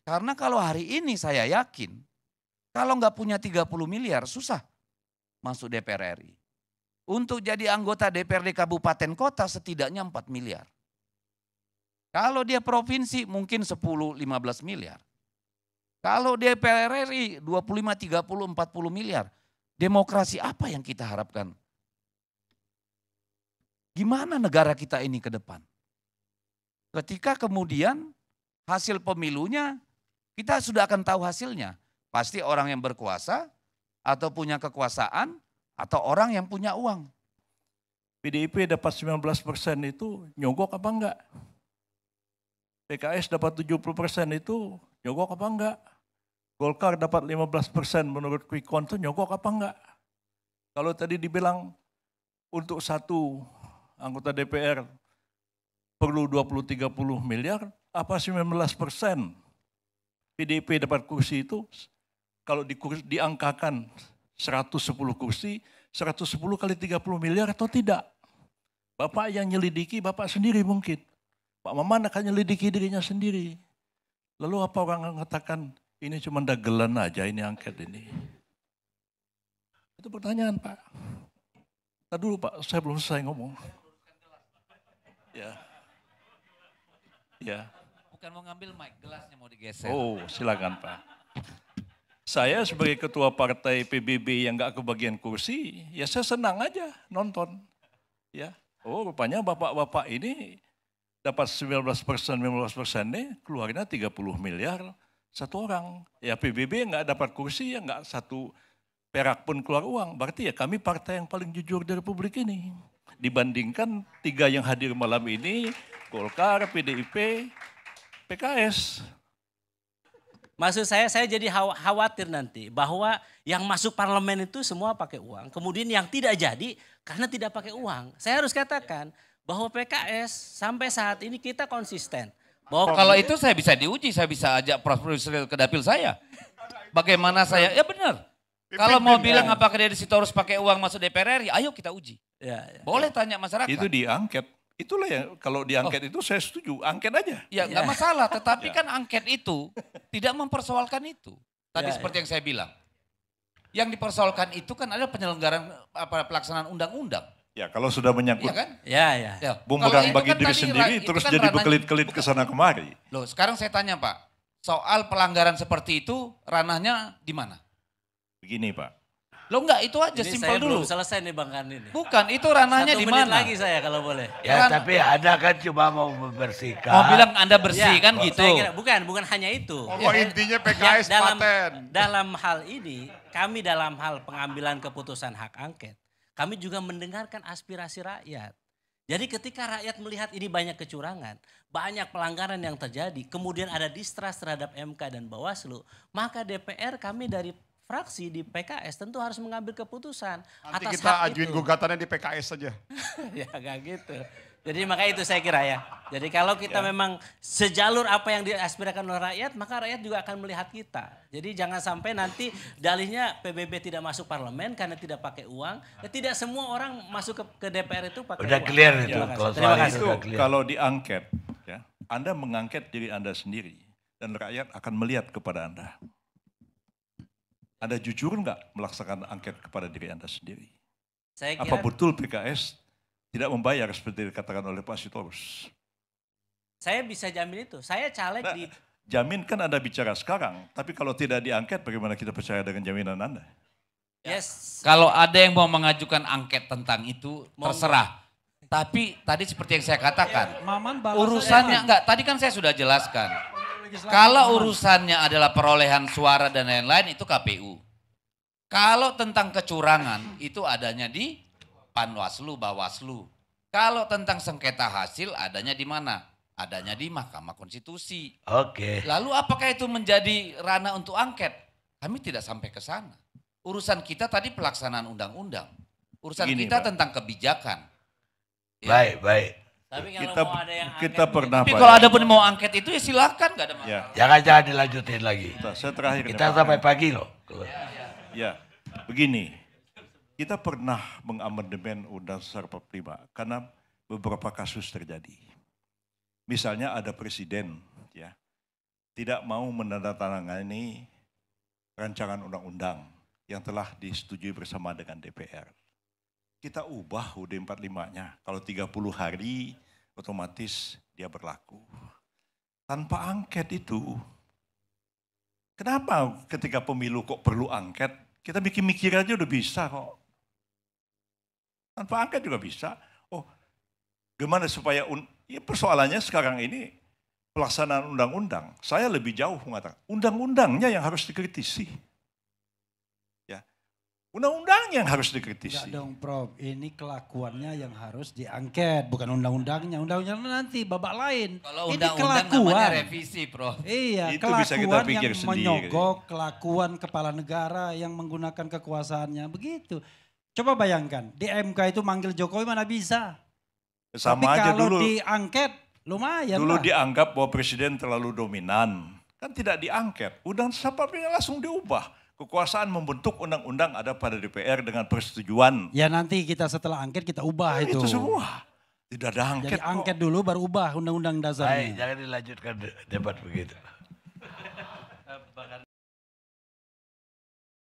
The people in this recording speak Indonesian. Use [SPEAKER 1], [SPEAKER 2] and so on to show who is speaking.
[SPEAKER 1] Karena kalau hari ini saya yakin, kalau nggak punya 30 miliar susah masuk DPR RI. Untuk jadi anggota DPRD kabupaten kota setidaknya 4 miliar. Kalau dia provinsi mungkin 10-15 miliar. Kalau DPR RI 25, 30, 40 miliar. Demokrasi apa yang kita harapkan? Gimana negara kita ini ke depan? Ketika kemudian hasil pemilunya kita sudah akan tahu hasilnya. Pasti orang yang berkuasa atau punya kekuasaan atau orang yang punya uang.
[SPEAKER 2] PDIP dapat 19% itu nyogok apa enggak? PKS dapat 70% itu nyogok apa enggak? Golkar dapat 15% menurut quick count itu nyogok apa enggak? Kalau tadi dibilang untuk satu anggota DPR perlu 20-30 miliar, apa 19% PDIP dapat kursi itu, kalau diangkakan 110 kursi, 110 kali 30 miliar atau tidak? Bapak yang nyelidiki, Bapak sendiri mungkin. Pak Maman akan nyelidiki dirinya sendiri. Lalu apa orang mengatakan, ini cuma dagelan aja ini angket ini. Itu pertanyaan Pak. Tadi dulu Pak, saya belum selesai ngomong. Ya. Ya.
[SPEAKER 1] Bukan mau ngambil mic, gelasnya mau digeser.
[SPEAKER 2] Oh, silakan Pak. Saya sebagai ketua partai PBB yang nggak kebagian kursi, ya saya senang aja nonton. Ya, oh rupanya bapak-bapak ini dapat 19% nih, keluarnya 30 miliar satu orang. Ya PBB nggak dapat kursi, ya nggak satu perak pun keluar uang. Berarti ya kami partai yang paling jujur di Republik ini. Dibandingkan 3 yang hadir malam ini, Golkar, PDIP, PKS.
[SPEAKER 3] Maksud saya jadi khawatir nanti bahwa yang masuk parlemen itu semua pakai uang. Kemudian yang tidak jadi karena tidak pakai uang. Saya harus katakan bahwa PKS sampai saat ini kita konsisten. Bahwa
[SPEAKER 1] Kalau itu saya bisa diuji, saya bisa ajak Prof. Yusril ke dapil saya. Bagaimana saya, ya benar. Kalau mau bilang apakah dia di situ harus pakai uang masuk DPR RI, ayo kita uji. Boleh tanya masyarakat.
[SPEAKER 2] Itu diangket. Itulah yang kalau diangket itu saya setuju, angket aja.
[SPEAKER 1] Ya nggak masalah, tetapi kan angket itu tidak mempersoalkan itu. Tadi seperti yang saya bilang. Yang dipersoalkan itu kan adalah penyelenggaraan pelaksanaan undang-undang.
[SPEAKER 2] Ya kalau sudah menyangkut bumerang bagi
[SPEAKER 1] kan
[SPEAKER 2] diri
[SPEAKER 1] tadi,
[SPEAKER 2] sendiri terus
[SPEAKER 1] kan
[SPEAKER 2] jadi
[SPEAKER 1] ranahnya,
[SPEAKER 2] bekelit-kelit ke sana kemari.
[SPEAKER 1] Loh sekarang saya tanya Pak, soal pelanggaran seperti itu ranahnya di mana?
[SPEAKER 2] Begini Pak.
[SPEAKER 1] Lo enggak, itu aja
[SPEAKER 3] ini
[SPEAKER 1] simpel
[SPEAKER 3] saya
[SPEAKER 1] dulu.
[SPEAKER 3] belum selesai nih Bang Kan ini.
[SPEAKER 1] Bukan, itu ranahnya di mana?
[SPEAKER 3] lagi saya kalau boleh.
[SPEAKER 4] Ya tapi Anda kan cuma mau membersihkan.
[SPEAKER 1] Mau bilang Anda bersih kan gitu.
[SPEAKER 3] Saya kira, bukan hanya itu.
[SPEAKER 5] Intinya PKS paten.
[SPEAKER 3] Dalam hal ini, kami dalam hal pengambilan keputusan hak angket, kami juga mendengarkan aspirasi rakyat. Jadi ketika rakyat melihat ini banyak kecurangan, banyak pelanggaran yang terjadi, kemudian ada distrust terhadap MK dan Bawaslu, maka DPR kami dari fraksi di PKS tentu harus mengambil keputusan
[SPEAKER 5] Nanti
[SPEAKER 3] atas
[SPEAKER 5] kita
[SPEAKER 3] hak
[SPEAKER 5] ajuin
[SPEAKER 3] itu.
[SPEAKER 5] gugatannya di PKS saja.
[SPEAKER 3] Ya gak gitu. Jadi maka itu saya kira ya. Jadi kalau kita memang sejalur apa yang diaspirasikan oleh rakyat, maka rakyat juga akan melihat kita. Jadi jangan sampai nanti dalihnya PBB tidak masuk parlemen karena tidak pakai uang. Ya, tidak semua orang masuk ke DPR itu pakai
[SPEAKER 4] Udah
[SPEAKER 3] uang.
[SPEAKER 4] clear itu.
[SPEAKER 3] Terima kasih.
[SPEAKER 2] Itu kalau diangket, ya, Anda mengangket diri Anda sendiri dan rakyat akan melihat kepada Anda. Anda jujur nggak melaksanakan angket kepada diri Anda sendiri?
[SPEAKER 3] Saya kira,
[SPEAKER 2] Apa betul PKS tidak membayar seperti dikatakan oleh Pak Sitorus?
[SPEAKER 3] saya bisa jamin itu. Saya caleg di...
[SPEAKER 2] Jamin kan Anda bicara sekarang, tapi kalau tidak diangket bagaimana kita percaya dengan jaminan Anda?
[SPEAKER 3] Yes.
[SPEAKER 1] Kalau ada yang mau mengajukan angket tentang itu, terserah. Tapi tadi seperti yang saya katakan, urusannya enggak, tadi kan saya sudah jelaskan. Kalau urusannya adalah perolehan suara dan lain-lain itu KPU. Kalau tentang kecurangan itu adanya di Panwaslu, Bawaslu. Kalau tentang sengketa hasil adanya di mana? Adanya di Mahkamah Konstitusi.
[SPEAKER 4] Oke.
[SPEAKER 1] Lalu apakah itu menjadi ranah untuk angket? Kami tidak sampai ke sana. Urusan kita tadi pelaksanaan undang-undang. Urusan
[SPEAKER 2] Gini,
[SPEAKER 1] kita
[SPEAKER 2] Pak.
[SPEAKER 1] tentang kebijakan.
[SPEAKER 4] Baik.
[SPEAKER 3] Tapi kalau
[SPEAKER 2] Kita,
[SPEAKER 3] mau ada yang
[SPEAKER 2] kita
[SPEAKER 3] angket,
[SPEAKER 2] pernah
[SPEAKER 1] Tapi
[SPEAKER 2] Pak,
[SPEAKER 1] kalau
[SPEAKER 2] ya.
[SPEAKER 1] ada pun mau angket itu ya silakan, gak ada masalah.
[SPEAKER 2] Ya,
[SPEAKER 4] Jangan dilanjutin lagi.
[SPEAKER 2] saya terakhir.
[SPEAKER 4] Kita
[SPEAKER 2] Pak.
[SPEAKER 4] sampai pagi loh.
[SPEAKER 2] Ya, begini. Kita pernah mengamandemen Undang-Undang 45 karena beberapa kasus terjadi. Misalnya ada presiden, ya, tidak mau menandatangani rancangan undang-undang yang telah disetujui bersama dengan DPR. Kita ubah UUD 45-nya. Kalau 30 hari otomatis dia berlaku. Tanpa angket itu, kenapa ketika pemilu kok perlu angket? Kita mikir-mikir aja udah bisa kok. Tanpa angket juga bisa. Oh, gimana supaya, ya persoalannya sekarang ini pelaksanaan undang-undang. Saya lebih jauh mengatakan, undang-undangnya yang harus dikritisi. Ya, undang-undangnya yang harus dikritisi.
[SPEAKER 6] Enggak dong Prof, ini kelakuannya yang harus diangket, bukan undang-undangnya. Undang-undangnya nanti babak lain.
[SPEAKER 1] Kalau
[SPEAKER 6] ini
[SPEAKER 1] undang-undang namanya revisi, Prof.
[SPEAKER 6] Iya,
[SPEAKER 2] itu bisa kita
[SPEAKER 6] kelakuan
[SPEAKER 2] pikir
[SPEAKER 6] yang
[SPEAKER 2] sendiri.
[SPEAKER 6] menyogok, kelakuan kepala negara yang menggunakan kekuasaannya. Begitu. Coba bayangkan, di MK itu manggil Jokowi mana bisa.
[SPEAKER 2] Sama
[SPEAKER 6] tapi
[SPEAKER 2] aja
[SPEAKER 6] kalau
[SPEAKER 2] dulu.
[SPEAKER 6] diangket, lumayan
[SPEAKER 2] Dulu
[SPEAKER 6] lah.
[SPEAKER 2] dianggap bahwa presiden terlalu dominan. Kan tidak diangket. Undang siapapun langsung diubah. Kekuasaan membentuk undang-undang ada pada DPR dengan persetujuan.
[SPEAKER 6] Ya nanti kita setelah angket kita ubah itu.
[SPEAKER 2] Itu semua. Tidak ada angket.
[SPEAKER 6] Jadi angket dulu baru ubah undang-undang dasarnya.
[SPEAKER 4] Baik, jangan dilanjutkan debat begitu.